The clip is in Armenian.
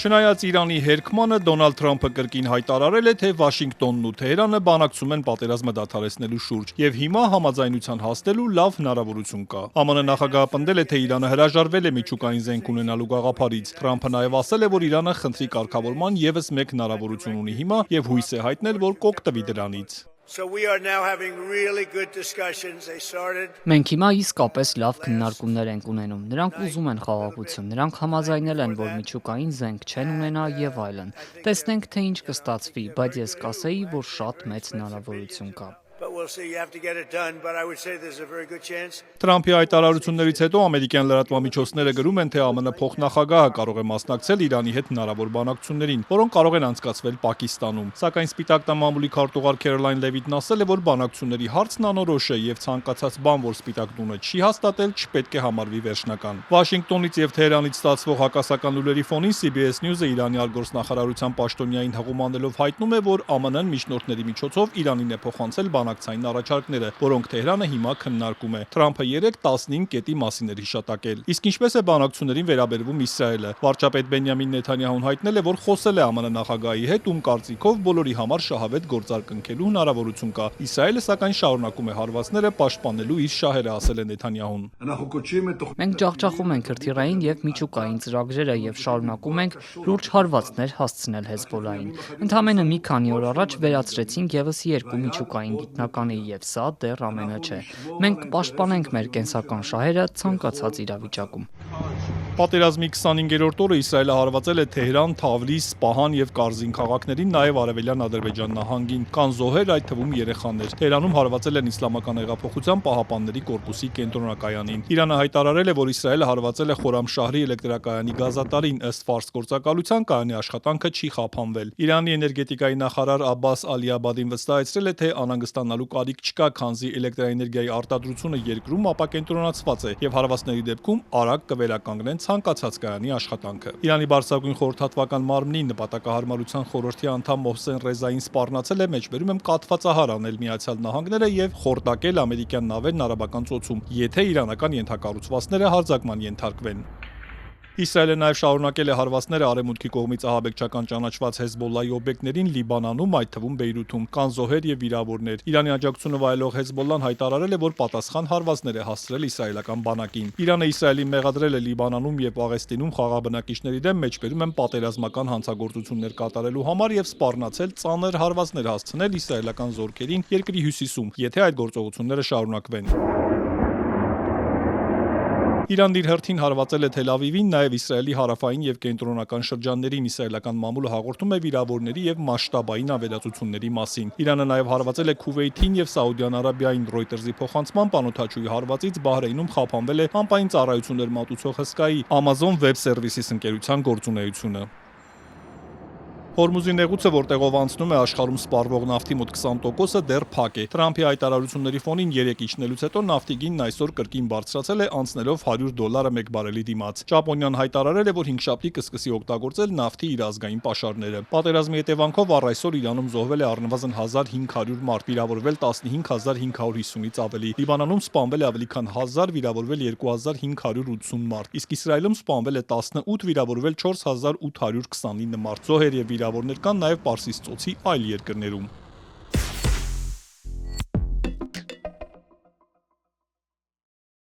Չնայած Իրանի հերքմանը Դոնալդ Թրամփը կրկին հայտարարել է, թե Վաշինգտոնն ու Թեհրանը բանակցում են պատերազմը դադարեցնելու շուրջ, եւ հիմա համաձայնության հասնելու լավ հնարավորություն կա։ ԱՄՆ նախագահը պնդել է, թե Իրանը հրաժարվել է միջուկային զենք ունենալու գաղափարից։ Թրամփը նաեւ ասել է, որ Իրանը խնդրի կարգավորման եւս մեկ հնարավորություն ունի հիմա եւ հույս է հայտնել, որ կօգտվի դրանից։ Մենք հիմա իսկապես լավ քննարկումներ ենք ունենում։ Նրանք ուզում են խաղաղություն, նրանք համաձայնել են, որ միջուկային զենք չեն ունենա եւ այլն։ Տեսնենք, թե ինչ կստացվի, բայց ես կասեի, որ շատ մեծ հնարավորություն կա։ Թրամփի հայտարարություններից հետո ամերիկյան լրատվամիջոցները գրում են, թե ԱՄՆ փոխնախագահը կարող է մասնակցել Իրանի հետ հնարավոր բանակցություններին, որոնք կարող են անցկացվել Պակիստանում։ Սակայն Սպիտակ տան մամուլի քարտուղար Քերոլայն Լևիտն ասել է, որ բանակցությունների հարցն անորոշ է եւ ցանկացած բան, որ Սպիտակ տունը չի հաստատել, չպետք է համարվի վերջնական։ Վաշինգտոնից եւ Թեհրանից ստացվող հակասական լուրերի ֆոնին CBS News-ը Իրանի արտգործնախարարության պաշտոնյային հղում հայտնում է, որ ԱՄՆ-ն միջնորդների միջոցով Իրանին է փոխանցել բանակցային առաջարկները, որոնք Թեհրանը հիմա քննարկում է։ Թրամփը 3-15 կետի մասին էր հիշատակել։ Իսկ ինչպես է բանակցություններին վերաբերվում Իսրայելը։ Վարչապետ Բենյամին Նեթանյահուն հայտնել է, որ խոսել է ԱՄՆ նախագահի հետ, ում կարծիքով բոլորի համար շահավետ գործարքնքելու հնարավորություն կա։ Իսրայելը սակայն շարունակում է հարվածները պաշտպանելու իր շահերը, ասել է Նեթանյահուն։ Մենք ջախջախում ենք հրթիռային եւ միջուկային ծրագրերը եւ շարունակում ենք լուրջ հարվածներ հասցնել Հեզբոլլահին։ Ընդամենը մի քանի օր առաջ վերացրեցինք եւս 2 միջուկային գիտնականի եւ սա դեռ ամենը չէ։ Մենք կպաշտպանենք մեր կենսական շահերը ցանկացած իրավիճակում։ Պատերազմի 25-րդ օրը Իսրայելը հարվածել է Թեհրան, Թավրիզ, Սպահան եւ Կարզին քաղաքներին, նաեւ արևելյան Ադրբեջան նահանգին։ Կան զոհեր, այդ թվում երեխաներ։ Թեհրանում հարվածել են Իսլամական հեղափոխության պահապանների կորպուսի կենտրոնակայանին։ Իրանը հայտարարել է, որ Իսրայելը հարվածել է Խորամշահրի էլեկտրակայանի գազատարին, ըստ ֆարս գործակալության կայանի աշխատանքը չի խափանվել։ Իրանի էներգետիկայի նախարար Աբբաս Ալիաբադին վստահեցրել է, թե անհանգստանալու կարիք չկա, քանզի էլեկտրաէներգիայի արտադրությունը երկրում ապակենտրոնացված է եւ հարվածների դեպքում արագ կվերականգնեն ցանկացած կայանի աշխատանքը։ Իրանի բարձրագույն խորհրդատվական մարմնի նպատակահարմարության խորհրդի անդամ Մոհսեն Ռեզային սպառնացել է, մեջբերում եմ կաթվածահար անել Միացյալ Նահանգները եւ խորտակել ամերիկյան նավերն արաբական ծոցում, եթե իրանական ենթակառուցվածքները հարձակման ենթարկվեն։ Իսրայելը նաև շարունակել է հարվածները արևմուտքի կողմից ահաբեկչական ճանաչված Հեզբոլլահի օբյեկտներին Լիբանանում, այդ թվում Բեյրութում։ Կան զոհեր եւ վիրավորներ։ Իրանի աջակցությունը վայելող Հեզբոլլահն հայտարարել է, որ պատասխան հարվածներ է հասցրել իսրայելական բանակին։ Իրանը Իսրայելին մեղադրել է Լիբանանում եւ Պաղեստինում խաղաղաբնակիչների դեմ, մեջբերում են պատերազմական հանցագործություններ կատարելու համար եւ սպառնացել ծանր հարվածներ հասցնել իսրայելական զորքերին երկրի հյուսիսում, եթե այդ գործողությունները շարունակվեն։ Իրանն իր հերթին հարվածել է Թել Ավիվին, նաև Իսրայելի հարավային եւ կենտրոնական շրջաններին։ Իսրայելական մամուլը հաղորդում է վիրավորների եւ մասշտաբային ավերածությունների մասին։ Իրանը նաև հարվածել է Քուվեյթին եւ Սաուդյան Արաբիային։ Ռոյտերզի փոխանցմամբ անօդաչուի հարվածից Բահրեյնում խափանվել է անպային ծառայություններ մատուցող հսկայի Amazon Web Services ընկերության գործունեությունը։ Հորմուզի նեղուցը, որտեղով անցնում է աշխարհում սպառվող նավթի մոտ 20%-ը դեռ փակ է։ Թրամփի հայտարարությունների ֆոնին 3 իջնելուց հետո նավթի գինն այսօր կրկին բարձրացել է, անցնելով $100 մեկ բարելի դիմաց։ Ճապոնիան հայտարարել է, որ հինգշաբթի կսկսի օգտագործել նավթի իր ազգային պաշարները։ Պատերազմի հետևանքով առ այսօր Իրանում զոհվել է առնվազն 1500 մարդ, վիրավորվել 15550-ից ավելի։ Լիբանանում սպանվել է ավելի քան 1000, վիրավորվել 2580 մարդ, իսկ Իսրայելում սպանվել է 18, վիրավորվել 4829 մարդ։ Զոհեր եւ վիրավորներ կան նաև Պարսից ծոցի այլ երկրներում։